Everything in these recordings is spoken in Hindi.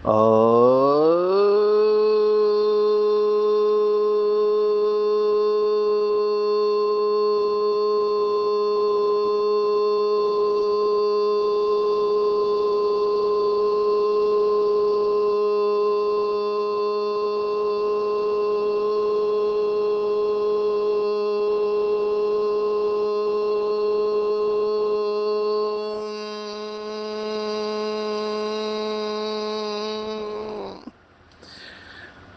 ओ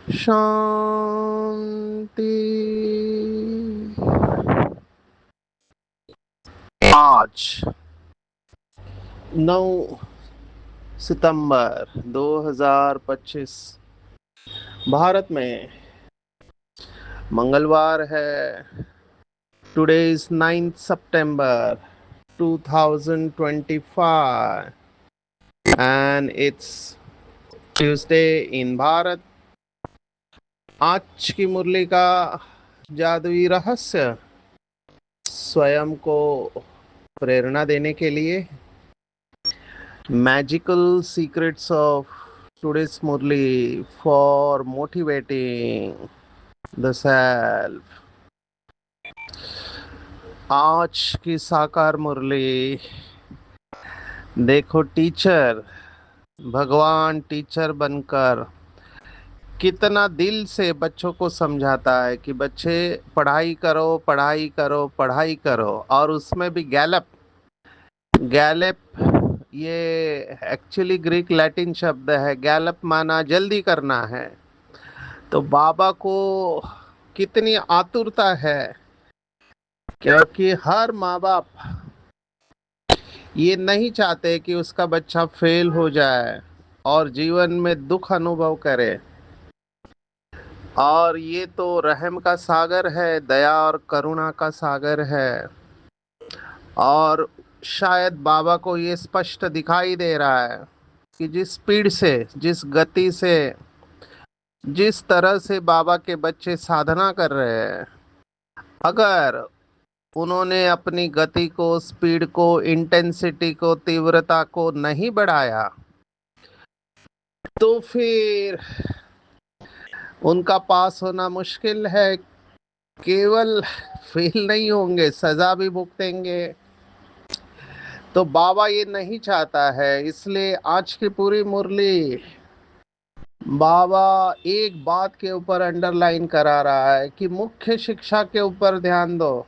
शांति। आज 9 सितंबर 2025 भारत में मंगलवार है। Today is 9 September 2025 and it's Tuesday in Bharat. आज की मुरली का जादुई रहस्य स्वयं को प्रेरणा देने के लिए magical secrets of today's Murli for motivating the self. आज की साकार मुरली देखो, टीचर भगवान टीचर बनकर कितना दिल से बच्चों को समझाता है कि बच्चे पढ़ाई करो, पढ़ाई करो, पढ़ाई करो। और उसमें भी गैलप गैलप ये एक्चुअली ग्रीक लैटिन शब्द है। गैलप माना जल्दी करना है। तो बाबा को कितनी आतुरता है, क्योंकि हर माँ बाप ये नहीं चाहते कि उसका बच्चा फेल हो जाए और जीवन में दुख अनुभव करे। और ये तो रहम का सागर है, दया और करुणा का सागर है। और शायद बाबा को ये स्पष्ट दिखाई दे रहा है कि जिस स्पीड से, जिस गति से, जिस तरह से बाबा के बच्चे साधना कर रहे हैं, अगर उन्होंने अपनी गति को, स्पीड को, इंटेंसिटी को, तीव्रता को नहीं बढ़ाया, तो फिर उनका पास होना मुश्किल है। केवल फेल नहीं होंगे, सजा भी भुगतेंगे। तो बाबा ये नहीं चाहता है, इसलिए आज की पूरी मुरली बाबा एक बात के ऊपर अंडरलाइन करा रहा है कि मुख्य शिक्षा के ऊपर ध्यान दो।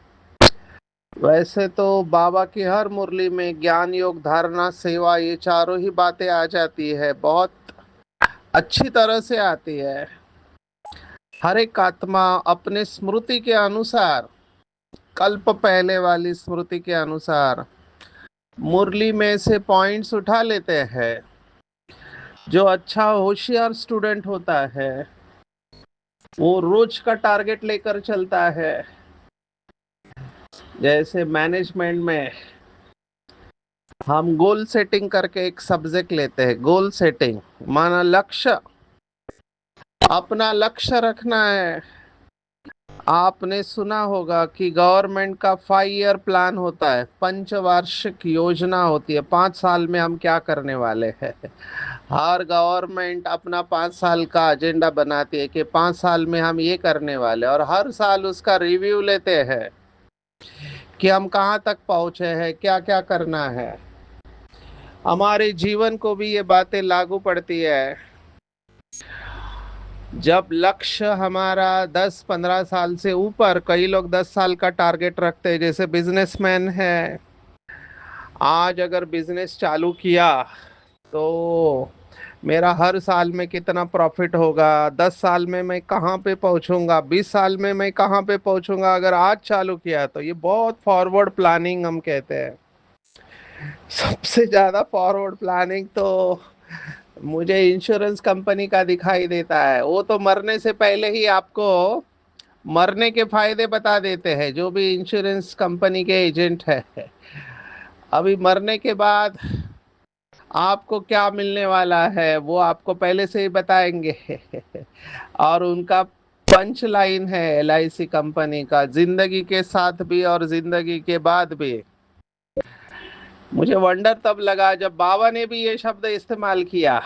वैसे तो बाबा की हर मुरली में ज्ञान, योग, धारणा, सेवा, ये चारों ही बातें आ जाती है, बहुत अच्छी तरह से आती है। हर एक आत्मा अपने स्मृति के अनुसार, कल्प पहले वाली स्मृति के अनुसार मुरली में से पॉइंट्स उठा लेते हैं। जो अच्छा होशियार स्टूडेंट होता है वो रोज का टारगेट लेकर चलता है। जैसे मैनेजमेंट में हम गोल सेटिंग करके एक सब्जेक्ट लेते हैं। गोल सेटिंग माना लक्ष्य, अपना लक्ष्य रखना है। आपने सुना होगा कि गवर्नमेंट का 5 ईयर प्लान होता है, पंचवार्षिक योजना होती है। 5 साल में हम क्या करने वाले हैं। हर गवर्नमेंट अपना 5 साल का एजेंडा बनाती है कि 5 साल में हम ये करने वाले, और हर साल उसका रिव्यू लेते हैं कि हम कहाँ तक पहुंचे हैं, क्या क्या करना है। हमारे जीवन को भी ये बातें लागू पड़ती है। जब लक्ष्य हमारा 10-15 साल से ऊपर, कई लोग 10 साल का टारगेट रखते हैं। जैसे बिजनेसमैन है, आज अगर बिजनेस चालू किया तो मेरा हर साल में कितना प्रॉफिट होगा, 10 साल में मैं कहाँ पे पहुंचूंगा, 20 साल में मैं कहाँ पे पहुंचूंगा। अगर आज चालू किया तो ये बहुत फॉरवर्ड प्लानिंग हम कहते हैं। सबसे ज्यादा फॉरवर्ड प्लानिंग तो मुझे इंश्योरेंस कंपनी का दिखाई देता है। वो तो मरने से पहले ही आपको मरने के फायदे बता देते हैं, जो भी इंश्योरेंस कंपनी के एजेंट है। अभी मरने के बाद आपको क्या मिलने वाला है वो आपको पहले से ही बताएंगे। और उनका पंच लाइन है LIC कंपनी का, जिंदगी के साथ भी और जिंदगी के बाद भी। मुझे वंडर तब लगा जब बाबा ने भी ये शब्द इस्तेमाल किया।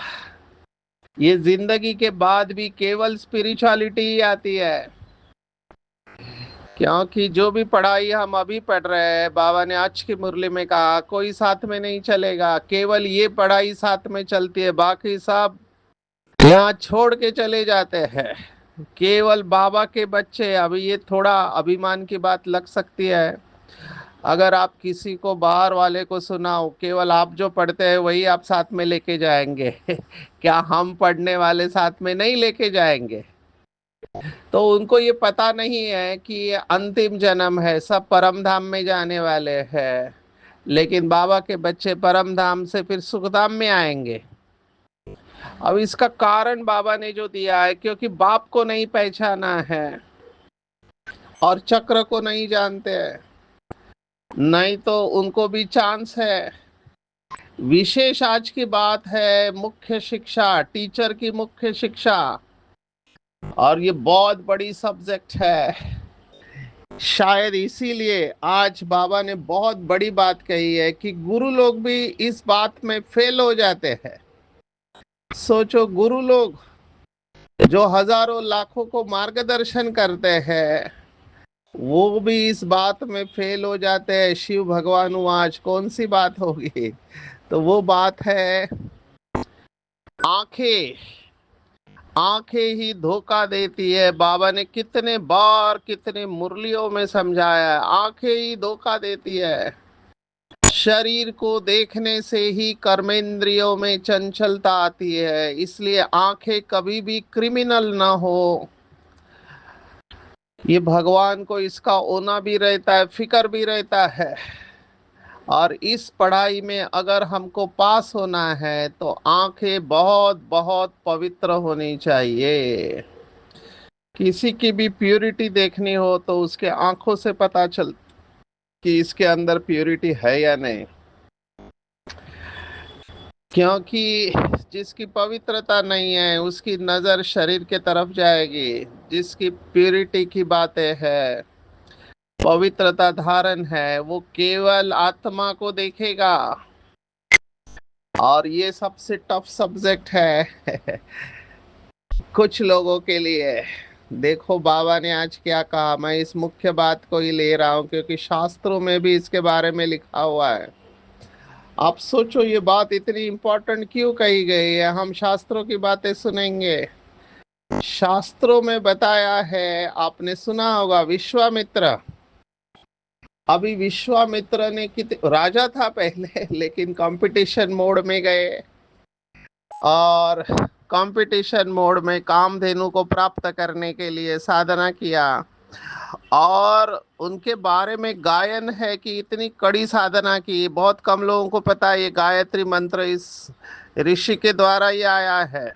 ये जिंदगी के बाद भी केवल स्पिरिचुअलिटी ही आती है। क्योंकि जो भी पढ़ाई हम अभी पढ़ रहे हैं, बाबा ने आज की मुरली में कहा, कोई साथ में नहीं चलेगा, केवल ये पढ़ाई साथ में चलती है, बाकी सब यहाँ छोड़ के चले जाते हैं। केवल बाबा के बच्चे। अभी ये थोड़ा अभिमान की बात लग सकती है, अगर आप किसी को बाहर वाले को सुनाओ केवल आप जो पढ़ते हैं वही आप साथ में लेके जाएंगे क्या हम पढ़ने वाले साथ में नहीं लेके जाएंगे? तो उनको ये पता नहीं है कि ये अंतिम जन्म है, सब परम धाम में जाने वाले हैं। लेकिन बाबा के बच्चे परम धाम से फिर सुखधाम में आएंगे। अब इसका कारण बाबा ने जो दिया है, क्योंकि बाप को नहीं पहचाना है और चक्र को नहीं जानते हैं, नहीं तो उनको भी चांस है। विशेष आज की बात है मुख्य शिक्षा, टीचर की मुख्य शिक्षा। और ये बहुत बड़ी सब्जेक्ट है। शायद इसीलिए आज बाबा ने बहुत बड़ी बात कही है कि गुरु लोग भी इस बात में फेल हो जाते हैं। सोचो, गुरु लोग जो हजारों लाखों को मार्गदर्शन करते हैं, वो भी इस बात में फेल हो जाते हैं। शिव भगवान आज कौन सी बात होगी? तो वो बात है आंखें। आंखें ही धोखा देती है। बाबा ने कितने बार कितने मुरलियों में समझाया है, आंखें ही धोखा देती है। शरीर को देखने से ही कर्मेंद्रियों में चंचलता आती है, इसलिए आंखें कभी भी क्रिमिनल ना हो। ये भगवान को इसका होना भी रहता है, फिक्र भी रहता है। और इस पढ़ाई में अगर हमको पास होना है तो आंखें बहुत बहुत पवित्र होनी चाहिए। किसी की भी प्यूरिटी देखनी हो तो उसके आंखों से पता चल कि इसके अंदर प्यूरिटी है या नहीं। क्योंकि जिसकी पवित्रता नहीं है उसकी नजर शरीर के तरफ जाएगी। जिसकी प्यूरिटी की बातें है, पवित्रता धारण है, वो केवल आत्मा को देखेगा। और ये सबसे टफ सब्जेक्ट है कुछ लोगों के लिए। देखो बाबा ने आज क्या कहा, मैं इस मुख्य बात को ही ले रहा हूं क्योंकि शास्त्रों में भी इसके बारे में लिखा हुआ है। आप सोचो ये बात इतनी इंपॉर्टेंट क्यों कही गई है? हम शास्त्रों की बातें सुनेंगे। शास्त्रों में बताया है, आपने सुना होगा विश्वामित्र। अभी विश्वामित्र ने राजा था पहले लेकिन कंपटीशन मोड में गए और कंपटीशन मोड में कामधेनु को प्राप्त करने के लिए साधना किया। और उनके बारे में गायन है कि इतनी कड़ी साधना की, बहुत कम लोगों को पता है। ये गायत्री मंत्र इस ऋषि के द्वारा ही आया है।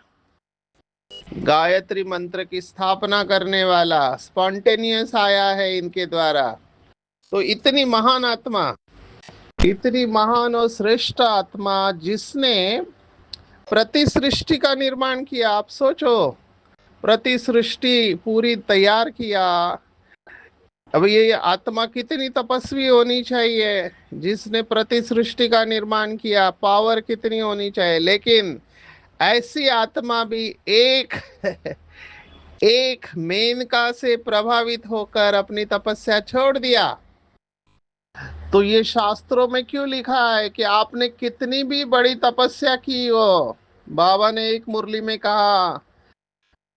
गायत्री मंत्र की स्थापना करने वाला स्पॉन्टेनियस आया है इनके द्वारा। तो इतनी महान आत्मा, इतनी महान और श्रेष्ठ आत्मा जिसने प्रति सृष्टि का निर्माण किया। आप सोचो, प्रति सृष्टि पूरी तैयार किया। अब ये आत्मा कितनी तपस्वी होनी चाहिए जिसने प्रति सृष्टि का निर्माण किया, पावर कितनी होनी चाहिए। लेकिन ऐसी आत्मा भी एक एक मेनका से प्रभावित होकर अपनी तपस्या छोड़ दिया। तो ये शास्त्रों में क्यों लिखा है कि आपने कितनी भी बड़ी तपस्या की हो, बाबा ने एक मुरली में कहा,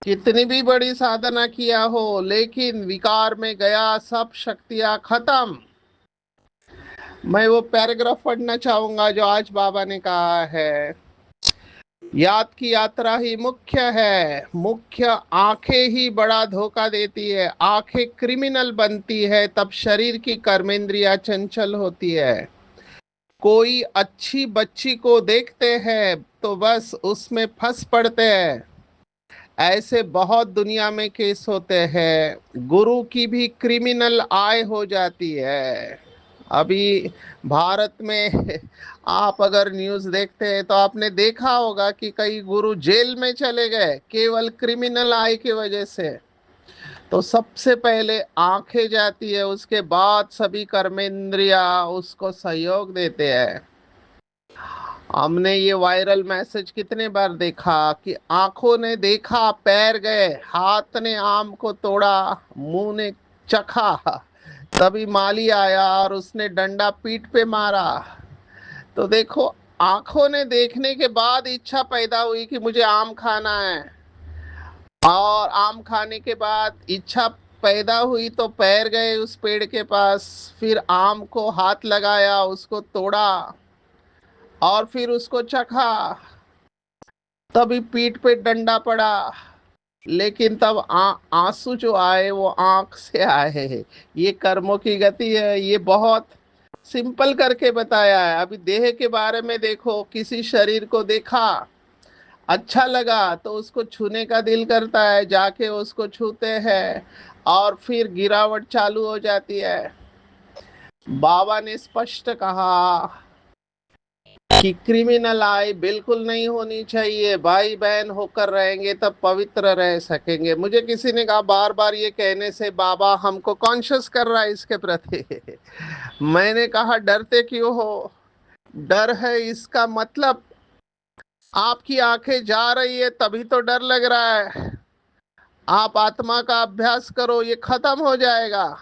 कितनी भी बड़ी साधना किया हो लेकिन विकार में गया, सब शक्तियां खत्म। मैं वो पैराग्राफ पढ़ना चाहूंगा जो आज बाबा ने कहा है, याद की यात्रा ही मुख्य है, मुख्य आंखें ही बड़ा धोखा देती है। आंखें क्रिमिनल बनती है तब शरीर की कर्मेंद्रियां चंचल होती है। कोई अच्छी बच्ची को देखते हैं तो बस उसमें फंस पड़ते हैं। ऐसे बहुत दुनिया में केस होते हैं। गुरु की भी क्रिमिनल आय हो जाती है। अभी भारत में आप अगर न्यूज़ देखते हैं तो आपने देखा होगा कि कई गुरु जेल में चले गए केवल क्रिमिनल आय की वजह से। तो सबसे पहले आंखें जाती है, उसके बाद सभी कर्मेंद्रिया उसको सहयोग देते हैं। हमने ये वायरल मैसेज कितने बार देखा कि आंखों ने देखा पैर गए, हाथ ने आम को तोड़ा, मुंह ने चखा, तभी माली आया और उसने डंडा पीठ पे मारा। तो देखो, आंखों ने देखने के बाद इच्छा पैदा हुई कि मुझे आम खाना है, और आम खाने के बाद इच्छा पैदा हुई तो पैर गए उस पेड़ के पास, फिर आम को हाथ लगाया, उसको तोड़ा और फिर उसको चखा, तभी पीठ पे डंडा पड़ा। लेकिन तब आंसू जो आए वो आंख से आए। ये कर्मों की गति है। ये बहुत सिंपल करके बताया है। अभी देह के बारे में देखो, किसी शरीर को देखा, अच्छा लगा तो उसको छूने का दिल करता है, जाके उसको छूते हैं और फिर गिरावट चालू हो जाती है। बाबा ने स्पष्ट कहा कि क्रिमिनल आई बिल्कुल नहीं होनी चाहिए, भाई बहन होकर रहेंगे तब पवित्र रह सकेंगे। मुझे किसी ने कहा बार बार ये कहने से बाबा हमको कॉन्शियस कर रहा है इसके प्रति। मैंने कहा डरते क्यों हो? डर है इसका मतलब आपकी आंखें जा रही है तभी तो डर लग रहा है। आप आत्मा का अभ्यास करो, ये खत्म हो जाएगा।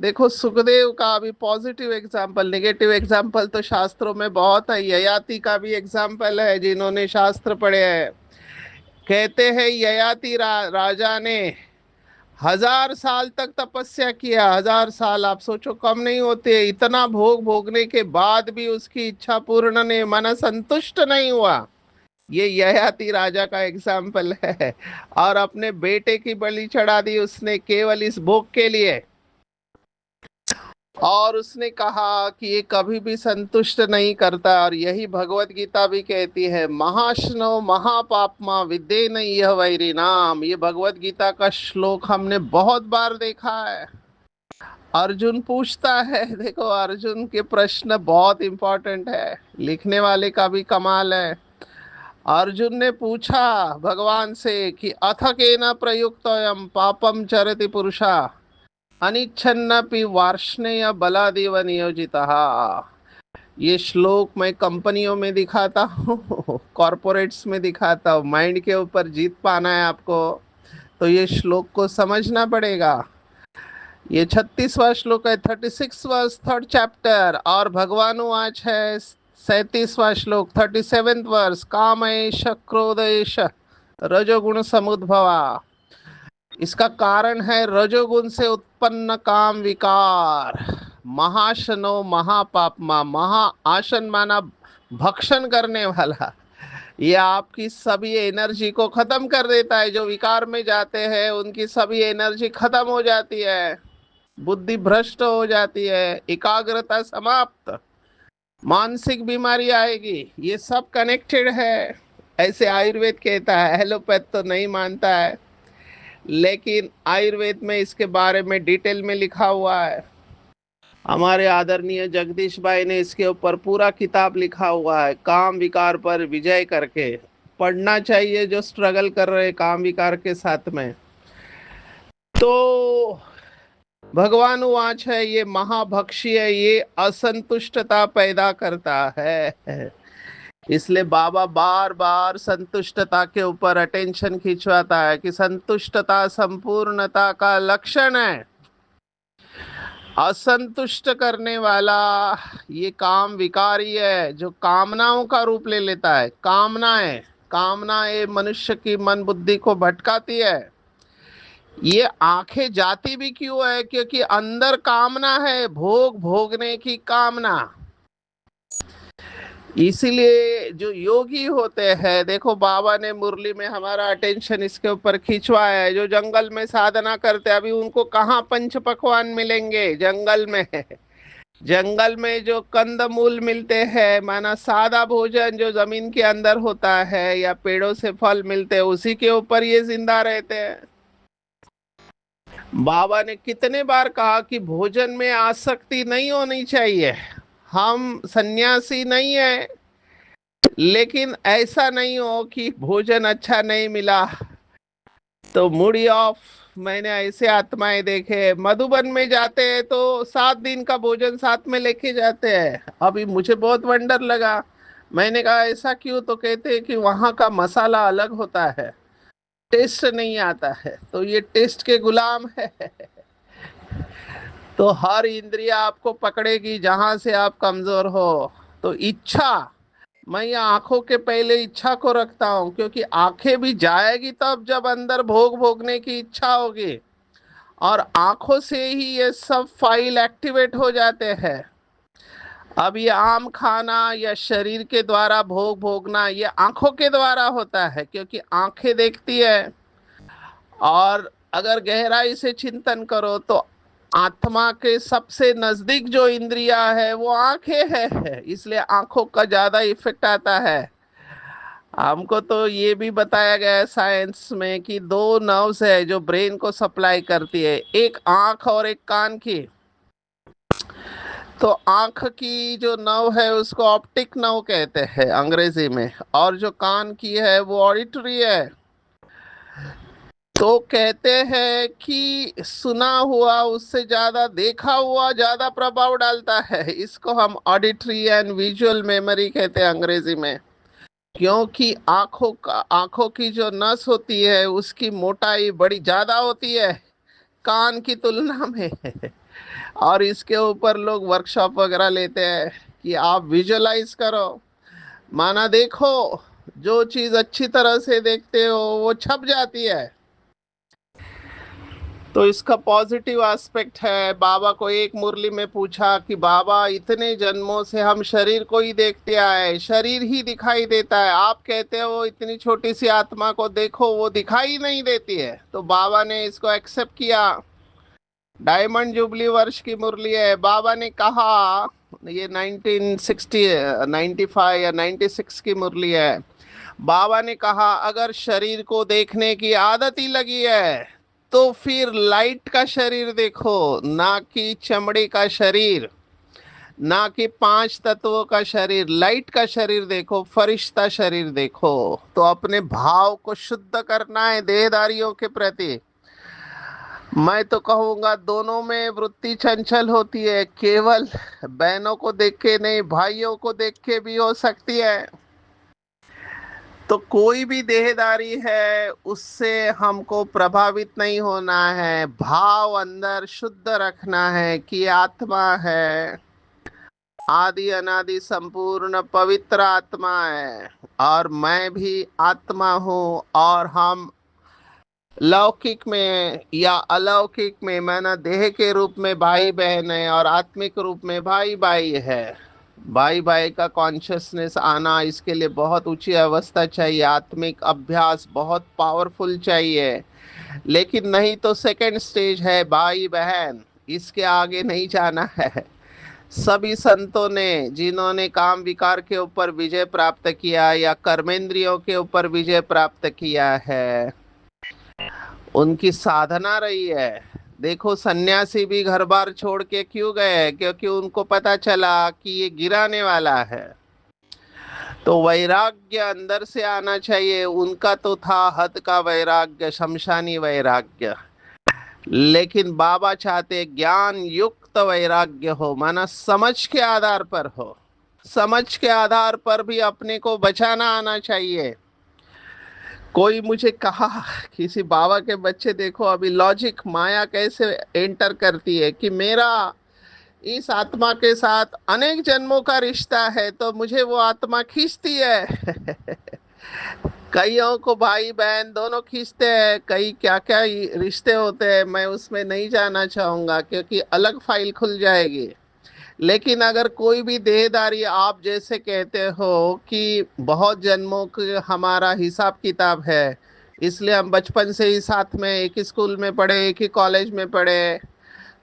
देखो, सुखदेव का भी पॉजिटिव एग्जाम्पल, नेगेटिव एग्जाम्पल तो शास्त्रों में बहुत है। ययाति का भी एग्जाम्पल है, जिन्होंने शास्त्र पढ़े हैं। कहते हैं ययाति राजा ने 1000 साल तक तपस्या किया। 1000 साल आप सोचो, कम नहीं होते। इतना भोग भोगने के बाद भी उसकी इच्छा पूर्ण नहीं, मन संतुष्ट नहीं हुआ। ये ययाति राजा का एग्जाम्पल है। और अपने बेटे की बलि चढ़ा दी उसने केवल इस भोग के लिए। और उसने कहा कि ये कभी भी संतुष्ट नहीं करता। और यही भगवत गीता भी कहती है, महाशनो महापापमा विद्ये न यह वैरी नाम। ये भगवत गीता का श्लोक हमने बहुत बार देखा है। अर्जुन पूछता है, देखो अर्जुन के प्रश्न बहुत इंपॉर्टेंट है, लिखने वाले का भी कमाल है। अर्जुन ने पूछा भगवान से कि अथ केन प्रयुक्तोऽयं पापम चरति पुरुषा अनिच्छन्नपि वार्ष्णेय बलादेव नियोजितः। ये श्लोक मैं कंपनियों में दिखाता हूँ, कॉरपोरेट्स में दिखाता हूँ। माइंड के ऊपर जीत पाना है आपको तो ये श्लोक को समझना पड़ेगा। ये 36वां श्लोक है, 36 वर्स, 3rd चैप्टर। और भगवान आज है 37वां श्लोक, 37th वर्स। काम एष क्रोध एष रजोगुण समुद्भवा। इसका कारण है रजोगुण से उत्पन्न काम विकार। महाशनो महापापमा, महा आसन माना भक्षण करने वाला। ये आपकी सभी एनर्जी को खत्म कर देता है। जो विकार में जाते हैं उनकी सभी एनर्जी खत्म हो जाती है, बुद्धि भ्रष्ट हो जाती है, एकाग्रता समाप्त, मानसिक बीमारी आएगी। ये सब कनेक्टेड है, ऐसे आयुर्वेद कहता है। एलोपैथ तो नहीं मानता है, लेकिन आयुर्वेद में इसके बारे में डिटेल में लिखा हुआ है। हमारे आदरणीय जगदीश भाई ने इसके ऊपर पूरा किताब लिखा हुआ है, काम विकार पर विजय करके। पढ़ना चाहिए जो स्ट्रगल कर रहे काम विकार के साथ में। तो भगवान वाच है, ये महाभक्षी है, ये असंतुष्टता पैदा करता है। इसलिए बाबा बार बार संतुष्टता के ऊपर अटेंशन खिंचवाता है कि संतुष्टता संपूर्णता का लक्षण है। असंतुष्ट करने वाला ये काम विकारी है, जो कामनाओं का रूप ले लेता है। कामनाएं मनुष्य की मन बुद्धि को भटकाती है। ये आंखें जाती भी क्यों है? क्योंकि अंदर कामना है, भोग भोगने की कामना। इसीलिए जो योगी होते हैं, देखो बाबा ने मुरली में हमारा अटेंशन इसके ऊपर खिंचवाया है। जो जंगल में साधना करते हैं, अभी उनको कहाँ पंच पकवान मिलेंगे जंगल में? जंगल में जो कंद मूल मिलते हैं, माना सादा भोजन जो जमीन के अंदर होता है या पेड़ों से फल मिलते हैं, उसी के ऊपर ये जिंदा रहते हैं। बाबा ने कितने बार कहा कि भोजन में आसक्ति नहीं होनी चाहिए। हम सन्यासी नहीं है, लेकिन ऐसा नहीं हो कि भोजन अच्छा नहीं मिला तो मूडी ऑफ। मैंने ऐसे आत्माएं देखे, मधुबन में जाते हैं तो 7 दिन का भोजन साथ में लेके जाते हैं। अभी मुझे बहुत वंडर लगा, मैंने कहा ऐसा क्यों? तो कहते हैं कि वहां का मसाला अलग होता है, टेस्ट नहीं आता है, तो ये टेस्ट के गुलाम है। तो हर इंद्रिया आपको पकड़ेगी जहां से आप कमजोर हो। तो इच्छा, मैं ये आंखों के पहले इच्छा को रखता हूँ, क्योंकि आंखें भी जाएगी तब जब अंदर भोग भोगने की इच्छा होगी। और आंखों से ही ये सब फाइल एक्टिवेट हो जाते हैं। अब ये आम खाना या शरीर के द्वारा भोग भोगना ये आंखों के द्वारा होता है, क्योंकि आंखें देखती है। और अगर गहराई से चिंतन करो तो आत्मा के सबसे नजदीक जो इंद्रिया है वो आंखें है, इसलिए आंखों का ज्यादा इफेक्ट आता है। हमको तो ये भी बताया गया है साइंस में कि दो नर्व्स है जो ब्रेन को सप्लाई करती है, एक आंख और एक कान की। तो आंख की जो नव है उसको ऑप्टिक नव कहते हैं अंग्रेजी में, और जो कान की है वो ऑडिटरी है। तो कहते हैं कि सुना हुआ उससे ज्यादा देखा हुआ ज्यादा प्रभाव डालता है। इसको हम ऑडिटरी एंड विजुअल मेमोरी कहते हैं अंग्रेजी में। क्योंकि आंखों की जो नस होती है उसकी मोटाई बड़ी ज्यादा होती है कान की तुलना में। और इसके ऊपर लोग वर्कशॉप वगैरह लेते हैं कि आप विजुअलाइज करो, माना देखो, जो चीज अच्छी तरह से देखते हो वो छप जाती है। तो इसका पॉजिटिव एस्पेक्ट है। बाबा को एक मुरली में पूछा कि बाबा इतने जन्मों से हम शरीर को ही देखते आए, शरीर ही दिखाई देता है, आप कहते हो इतनी छोटी सी आत्मा को देखो वो दिखाई नहीं देती है। तो बाबा ने इसको एक्सेप्ट किया। डायमंड जुबली वर्ष की मुरली है। बाबा ने कहा, ये 1960 95 या 96 की मुरली है। बाबा ने कहा अगर शरीर को देखने की आदत ही लगी है तो फिर लाइट का शरीर देखो, ना कि चमड़ी का शरीर, ना कि पांच तत्वों का शरीर, लाइट का शरीर देखो, फरिश्ता शरीर देखो। तो अपने भाव को शुद्ध करना है देहदारियों के प्रति। मैं तो कहूंगा दोनों में वृत्ति चंचल होती है, केवल बहनों को देख के नहीं, भाइयों को देख के भी हो सकती है। तो कोई भी देहदारी है उससे हमको प्रभावित नहीं होना है, भाव अंदर शुद्ध रखना है कि आत्मा है, आदि अनादि संपूर्ण पवित्र आत्मा है, और मैं भी आत्मा हूँ। और हम लौकिक में या अलौकिक में माना देह के रूप में भाई बहन है, और आत्मिक रूप में भाई भाई है। भाई भाई का कॉन्शियसनेस आना, इसके लिए बहुत ऊंची अवस्था चाहिए, आत्मिक अभ्यास बहुत पावरफुल चाहिए। लेकिन नहीं तो सेकंड स्टेज है भाई बहन, इसके आगे नहीं जाना है। सभी संतों ने जिन्होंने काम विकार के ऊपर विजय प्राप्त किया या कर्मेंद्रियों के ऊपर विजय प्राप्त किया है, उनकी साधना रही है। देखो सन्यासी भी घर बार छोड़ के क्यों गए? क्योंकि उनको पता चला कि ये गिराने वाला है। तो वैराग्य अंदर से आना चाहिए। उनका तो था हद का वैराग्य, शमशानी वैराग्य। लेकिन बाबा चाहते ज्ञान युक्त वैराग्य हो, माना समझ के आधार पर हो। समझ के आधार पर भी अपने को बचाना आना चाहिए। कोई मुझे कहा, किसी बाबा के बच्चे देखो अभी लॉजिक माया कैसे एंटर करती है कि मेरा इस आत्मा के साथ अनेक जन्मों का रिश्ता है तो मुझे वो आत्मा खींचती है। कईयों को भाई बहन दोनों खींचते हैं, कई क्या क्या रिश्ते होते हैं, मैं उसमें नहीं जाना चाहूंगा क्योंकि अलग फाइल खुल जाएगी। लेकिन अगर कोई भी देहदारी, आप जैसे कहते हो कि बहुत जन्मों का हमारा हिसाब किताब है, इसलिए हम बचपन से ही साथ में एक ही स्कूल में पढ़े, एक ही कॉलेज में पढ़े,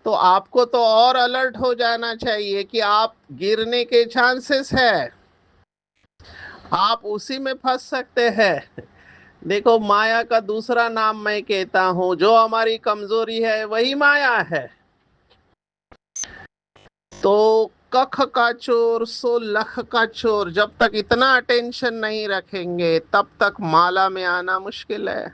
तो आपको तो और अलर्ट हो जाना चाहिए कि आप गिरने के चांसेस है, आप उसी में फंस सकते हैं। देखो माया का दूसरा नाम मैं कहता हूं, जो हमारी कमजोरी है वही माया है। तो कख का चोर सो लख का चोर, जब तक इतना अटेंशन नहीं रखेंगे तब तक माला में आना मुश्किल है।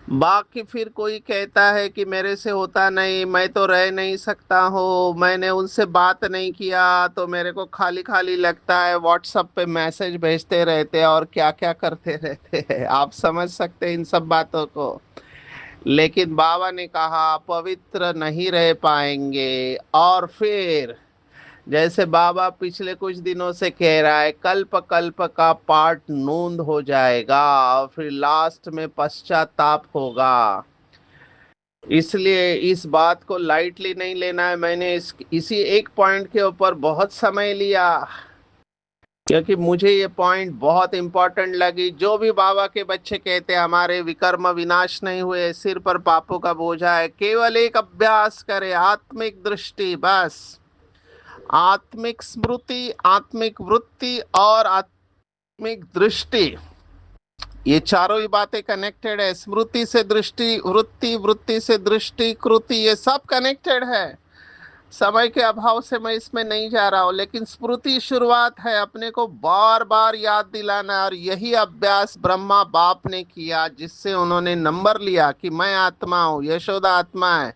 बाकी फिर कोई कहता है कि मेरे से होता नहीं, मैं तो रह नहीं सकता हूँ, मैंने उनसे बात नहीं किया, तो मेरे को खाली खाली लगता है, व्हाट्सएप पे मैसेज भेजते रहते हैं और क्या क्या करते रहते हैं। आप समझ सकते हैं इन सब बातों को। लेकिन बाबा ने कहा पवित्र नहीं रह पाएंगे। और फिर जैसे बाबा पिछले कुछ दिनों से कह रहा है, कल्प कल्प का पाठ नूंद हो जाएगा और फिर लास्ट में पश्चाताप होगा। इसलिए इस बात को लाइटली नहीं लेना है। मैंने इसी एक पॉइंट के ऊपर बहुत समय लिया, क्योंकि मुझे ये पॉइंट बहुत इंपॉर्टेंट लगी। जो भी बाबा के बच्चे कहते हैं हमारे विकर्म विनाश नहीं हुए, सिर पर पापों का बोझा है, केवल एक अभ्यास करे, आत्मिक दृष्टि बस। आत्मिक स्मृति, आत्मिक वृत्ति और आत्मिक दृष्टि, ये चारों ही बातें कनेक्टेड है। स्मृति से दृष्टि, वृत्ति, वृत्ति से दृष्टि, कृति, ये सब कनेक्टेड है। समय के अभाव से मैं इसमें नहीं जा रहा हूं, लेकिन स्मृति शुरुआत है, अपने को बार बार याद दिलाना। और यही अभ्यास ब्रह्मा बाप ने किया, जिससे उन्होंने नंबर लिया कि मैं आत्मा हूं, यशोदा आत्मा है।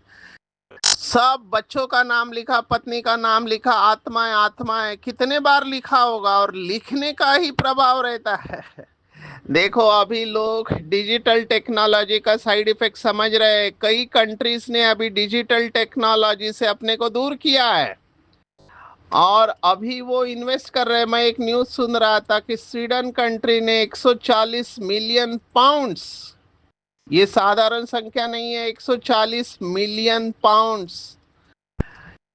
सब बच्चों का नाम लिखा, पत्नी का नाम लिखा, आत्मा है आत्मा है, कितने बार लिखा होगा। और लिखने का ही प्रभाव रहता है। देखो अभी लोग डिजिटल टेक्नोलॉजी का साइड इफेक्ट समझ रहे हैं। कई कंट्रीज ने अभी डिजिटल टेक्नोलॉजी से अपने को दूर किया है और अभी वो इन्वेस्ट कर रहे हैं। मैं एक न्यूज सुन रहा था कि स्वीडन कंट्री ने 140 मिलियन पाउंड्स, ये साधारण संख्या नहीं है, 140 मिलियन पाउंड्स,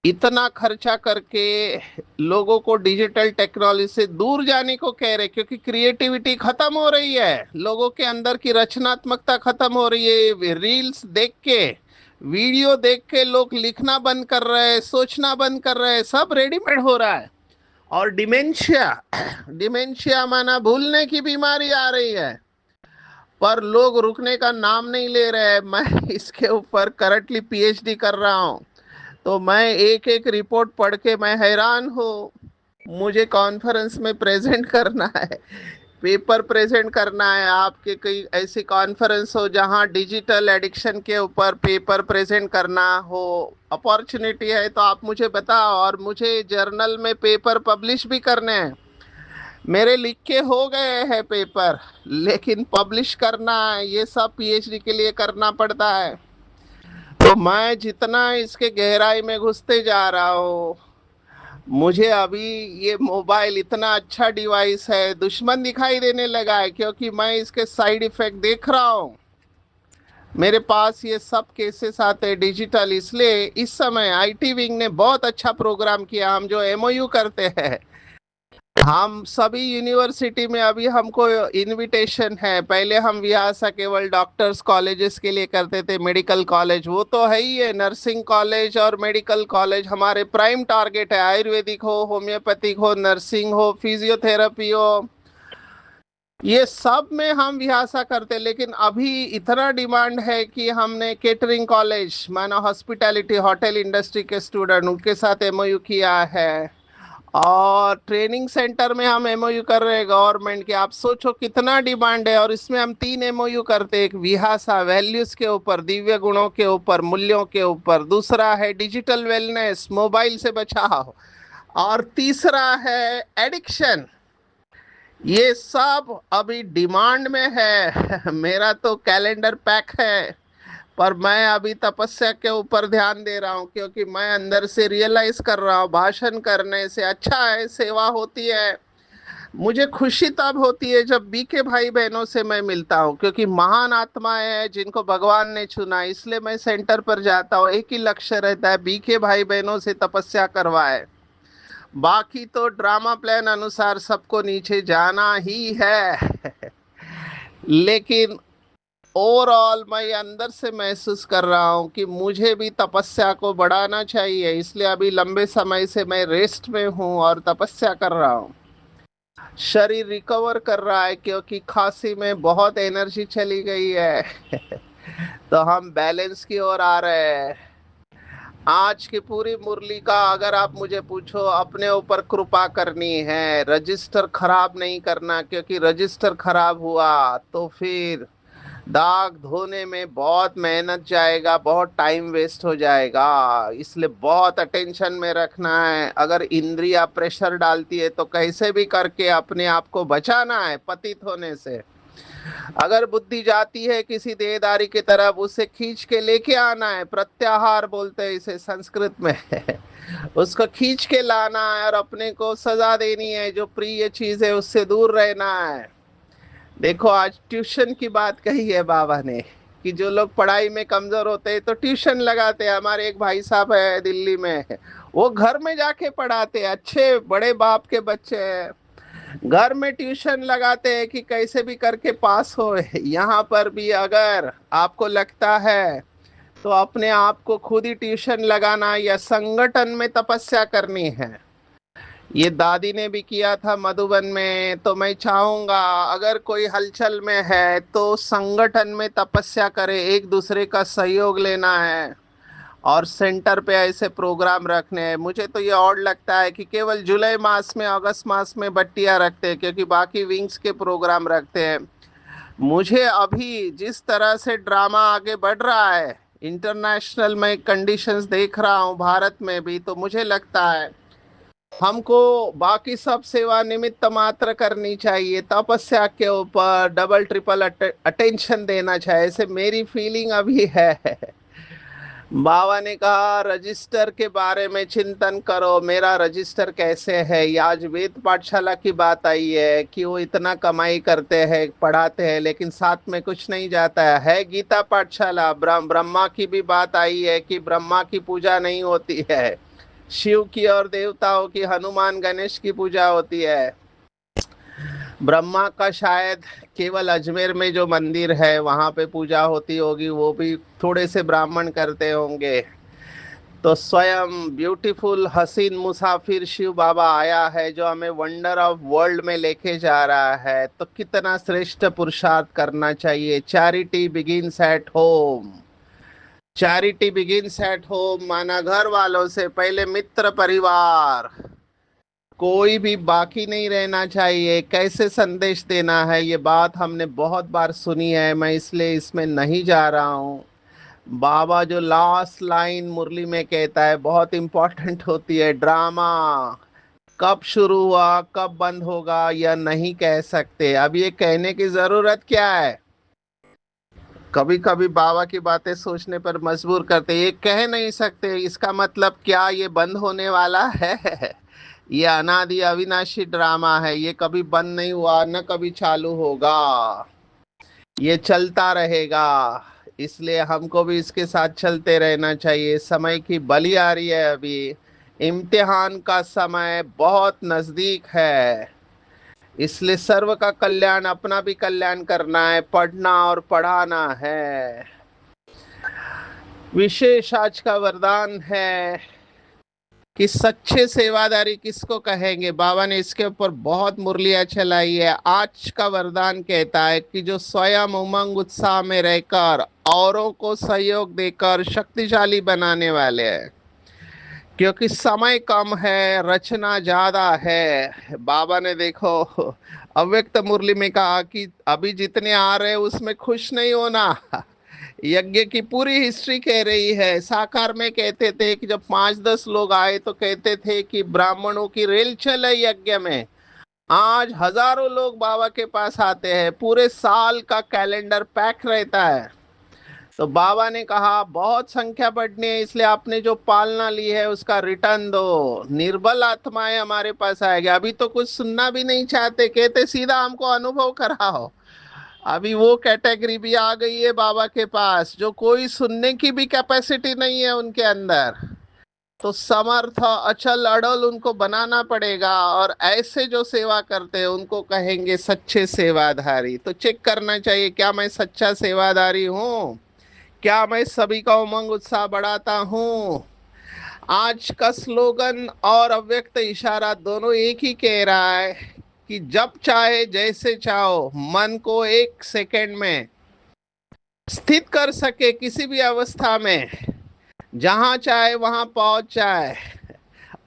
इतना खर्चा करके लोगों को डिजिटल टेक्नोलॉजी से दूर जाने को कह रहे, क्योंकि क्रिएटिविटी खत्म हो रही है, लोगों के अंदर की रचनात्मकता खत्म हो रही है। रील्स देख के, वीडियो देख के लोग लिखना बंद कर रहे हैं, सोचना बंद कर रहे हैं, सब रेडीमेड हो रहा है। और डिमेंशिया, डिमेंशिया माना भूलने की बीमारी आ रही है, पर लोग रुकने का नाम नहीं ले रहे हैं। मैं इसके ऊपर करंटली पीएचडी कर रहा हूँ, तो मैं एक एक रिपोर्ट पढ़ के मैं हैरान हूँ। मुझे कॉन्फ्रेंस में प्रेजेंट करना है, पेपर प्रेजेंट करना है। आपके कई ऐसी कॉन्फ्रेंस हो जहाँ डिजिटल एडिक्शन के ऊपर पेपर प्रेजेंट करना हो, अपॉर्चुनिटी है तो आप मुझे बताओ। और मुझे जर्नल में पेपर पब्लिश भी करने हैं। मेरे लिख के हो गए हैं पेपर, लेकिन पब्लिश करना, ये सब पीएचडी के लिए करना पड़ता है। तो मैं जितना इसके गहराई में घुसते जा रहा हूँ, मुझे अभी ये मोबाइल इतना अच्छा डिवाइस है, दुश्मन दिखाई देने लगा है, क्योंकि मैं इसके साइड इफेक्ट देख रहा हूँ। मेरे पास ये सब केसेस आते हैं डिजिटल। इसलिए इस समय आईटी विंग ने बहुत अच्छा प्रोग्राम किया। हम जो एमओयू करते हैं, हम सभी यूनिवर्सिटी में अभी हमको इनविटेशन है। पहले हम व्यासा केवल डॉक्टर्स कॉलेजेस के लिए करते थे, मेडिकल कॉलेज वो तो है ही है, नर्सिंग कॉलेज और मेडिकल कॉलेज हमारे प्राइम टारगेट है। आयुर्वेदिक हो, होम्योपैथिक हो, नर्सिंग हो, फिजियोथेरेपी हो, ये सब में हम व्यासा करते। लेकिन अभी इतना डिमांड है कि हमने केटरिंग कॉलेज माना हॉस्पिटैलिटी, होटल इंडस्ट्री के स्टूडेंट, उनके साथ एमओयू किया है। और ट्रेनिंग सेंटर में हम एमओयू कर रहे हैं गवर्नमेंट के। आप सोचो कितना डिमांड है। और इसमें हम 3 एमओयू करते हैं, एक विहासा वैल्यूज के ऊपर, दिव्य गुणों के ऊपर, मूल्यों के ऊपर, दूसरा है डिजिटल वेलनेस, मोबाइल से बचाव, और तीसरा है एडिक्शन। ये सब अभी डिमांड में है। मेरा तो कैलेंडर पैक है, पर मैं अभी तपस्या के ऊपर ध्यान दे रहा हूँ, क्योंकि मैं अंदर से रियलाइज कर रहा हूँ भाषण करने से अच्छा है, सेवा होती है। मुझे खुशी तब होती है जब बीके भाई बहनों से मैं मिलता हूँ, क्योंकि महान आत्माएं हैं जिनको भगवान ने चुना। इसलिए मैं सेंटर पर जाता हूँ, एक ही लक्ष्य रहता है, बीके भाई बहनों से तपस्या करवाए। बाकी तो ड्रामा प्लान अनुसार सबको नीचे जाना ही है। लेकिन ओवरऑल मैं अंदर से महसूस कर रहा हूँ कि मुझे भी तपस्या को बढ़ाना चाहिए। इसलिए अभी लंबे समय से मैं रेस्ट में हूँ और तपस्या कर रहा हूँ। शरीर रिकवर कर रहा है, क्योंकि खांसी में बहुत एनर्जी चली गई है। तो हम बैलेंस की ओर आ रहे हैं। आज की पूरी मुरली का अगर आप मुझे पूछो, अपने ऊपर कृपा करनी है, रजिस्टर खराब नहीं करना, क्योंकि रजिस्टर खराब हुआ तो फिर दाग धोने में बहुत मेहनत जाएगा, बहुत टाइम वेस्ट हो जाएगा। इसलिए बहुत अटेंशन में रखना है। अगर इंद्रियां प्रेशर डालती है तो कैसे भी करके अपने आप को बचाना है पतित होने से। अगर बुद्धि जाती है किसी देहदारी की तरफ, उसे खींच के लेके आना है। प्रत्याहार बोलते हैं इसे संस्कृत में। उसको खींच के लाना है और अपने को सजा देनी है। जो प्रिय चीज है उससे दूर रहना है। देखो आज ट्यूशन की बात कही है बाबा ने कि जो लोग पढ़ाई में कमजोर होते हैं तो ट्यूशन लगाते हैं। हमारे एक भाई साहब है दिल्ली में, वो घर में जाके पढ़ाते हैं। अच्छे बड़े बाप के बच्चे हैं, घर में ट्यूशन लगाते हैं कि कैसे भी करके पास हो। यहाँ पर भी अगर आपको लगता है तो अपने आप को खुद ही ट्यूशन लगाना या संगठन में तपस्या करनी है। ये दादी ने भी किया था मधुबन में। तो मैं चाहूंगा अगर कोई हलचल में है तो संगठन में तपस्या करे, एक दूसरे का सहयोग लेना है। और सेंटर पे ऐसे प्रोग्राम रखने हैं। मुझे तो ये और लगता है कि केवल जुलाई मास में, अगस्त मास में बट्टियां रखते हैं, क्योंकि बाकी विंग्स के प्रोग्राम रखते हैं। मुझे अभी जिस तरह से ड्रामा आगे बढ़ रहा है, इंटरनेशनल में कंडीशंस देख रहा हूँ, भारत में भी, तो मुझे लगता है हमको बाकी सब सेवा निमित्त मात्र करनी चाहिए। तपस्या के ऊपर डबल ट्रिपल अटेंशन देना चाहिए, ऐसे मेरी फीलिंग अभी है। बाबा ने कहा रजिस्टर के बारे में चिंतन करो, मेरा रजिस्टर कैसे है। ये आज वेद पाठशाला की बात आई है कि वो इतना कमाई करते हैं, पढ़ाते हैं, लेकिन साथ में कुछ नहीं जाता है गीता पाठशाला। ब्रह्मा की भी बात आई है कि ब्रह्मा की पूजा नहीं होती है, शिव की और देवताओं की, हनुमान गणेश की पूजा होती है। ब्रह्मा का शायद केवल अजमेर में जो मंदिर है वहां पे पूजा होती होगी, वो भी थोड़े से ब्राह्मण करते होंगे। तो स्वयं ब्यूटीफुल हसीन मुसाफिर शिव बाबा आया है जो हमें वंडर ऑफ वर्ल्ड में लेके जा रहा है। तो कितना श्रेष्ठ पुरुषार्थ करना चाहिए। Charity begins at home. Charity begins at home माना घर वालों से पहले, मित्र परिवार, कोई भी बाकी नहीं रहना चाहिए। कैसे संदेश देना है ये बात हमने बहुत बार सुनी है, मैं इसलिए इसमें नहीं जा रहा हूँ। बाबा जो लास्ट लाइन मुरली में कहता है बहुत इंपॉर्टेंट होती है। ड्रामा कब शुरू हुआ कब बंद होगा यह नहीं कह सकते। अब ये कहने की जरूरत क्या है। कभी कभी बाबा की बातें सोचने पर मजबूर करते, ये कह नहीं सकते इसका मतलब क्या ये बंद होने वाला है। ये अनादि अविनाशी ड्रामा है, ये कभी बंद नहीं हुआ न कभी चालू होगा, ये चलता रहेगा। इसलिए हमको भी इसके साथ चलते रहना चाहिए। समय की बलि आ रही है अभी, इम्तिहान का समय बहुत नजदीक है। इसलिए सर्व का कल्याण, अपना भी कल्याण करना है, पढ़ना और पढ़ाना है। विशेष आज का वरदान है कि सच्चे सेवादारी किसको कहेंगे। बाबा ने इसके ऊपर बहुत मुरलियां चलाई है। आज का वरदान कहता है कि जो स्वयं उमंग उत्साह में रहकर औरों को सहयोग देकर शक्तिशाली बनाने वाले हैं। क्योंकि समय कम है, रचना ज्यादा है। बाबा ने देखो अव्यक्त मुरली में कहा कि अभी जितने आ रहे हैं उसमें खुश नहीं होना। यज्ञ की पूरी हिस्ट्री कह रही है। साकार में कहते थे कि जब 5-10 लोग आए तो कहते थे कि ब्राह्मणों की रेल चल है यज्ञ में। आज हजारों लोग बाबा के पास आते हैं, पूरे साल का कैलेंडर पैक रहता है। तो बाबा ने कहा बहुत संख्या बढ़नी है, इसलिए आपने जो पालना ली है उसका रिटर्न दो। निर्बल आत्माएं हमारे पास आएगी। अभी तो कुछ सुनना भी नहीं चाहते, कहते सीधा हमको अनुभव कराओ। अभी वो कैटेगरी भी आ गई है बाबा के पास जो कोई सुनने की भी कैपेसिटी नहीं है उनके अंदर। तो समर्थ अचल अड़ल उनको बनाना पड़ेगा। और ऐसे जो सेवा करते हैं उनको कहेंगे सच्चे सेवाधारी। तो चेक करना चाहिए क्या मैं सच्चा सेवादारी हूँ, क्या मैं सभी का उमंग उत्साह बढ़ाता हूँ। आज का स्लोगन और अव्यक्त इशारा दोनों एक ही कह रहा है कि जब चाहे जैसे चाहो मन को 1 सेकंड में स्थित कर सके, किसी भी अवस्था में जहां चाहे वहां पहुंच जाए।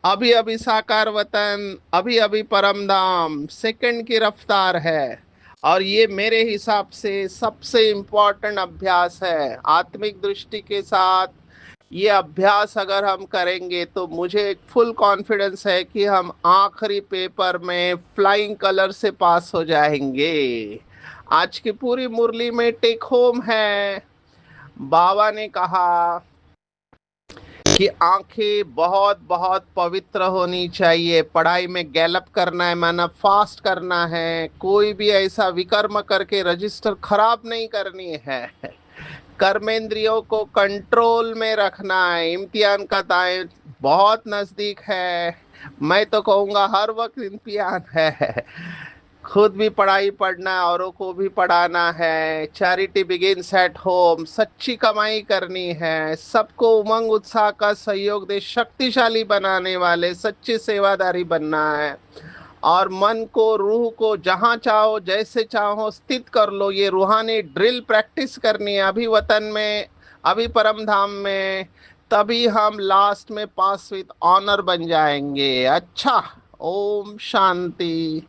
अभी अभी साकार वतन, अभी अभी परम धाम, सेकंड की रफ्तार है। और ये मेरे हिसाब से सबसे इम्पोर्टेंट अभ्यास है। आत्मिक दृष्टि के साथ ये अभ्यास अगर हम करेंगे तो मुझे एक फुल कॉन्फिडेंस है कि हम आखिरी पेपर में फ्लाइंग कलर से पास हो जाएंगे। आज की पूरी मुरली में टेक होम है। बाबा ने कहा कि आंखें बहुत बहुत पवित्र होनी चाहिए। पढ़ाई में गैलप करना है, माना फास्ट करना है, कोई भी ऐसा विकर्म करके रजिस्टर खराब नहीं करनी है। कर्मेंद्रियों को कंट्रोल में रखना है। इम्तिहान का टाइम बहुत नजदीक है। मैं तो कहूँगा हर वक्त इम्तिहान है। खुद भी पढ़ाई पढ़ना है, औरों को भी पढ़ाना है। Charity begins at home. सच्ची कमाई करनी है, सबको उमंग उत्साह का सहयोग दे शक्तिशाली बनाने वाले सच्ची सेवादारी बनना है। और मन को, रूह को जहां चाहो जैसे चाहो स्थित कर लो। ये रूहानी ड्रिल प्रैक्टिस करनी है अभी वतन में, अभी परम धाम में। तभी हम लास्ट में पास विद ऑनर बन जाएंगे। अच्छा, ओम शांति।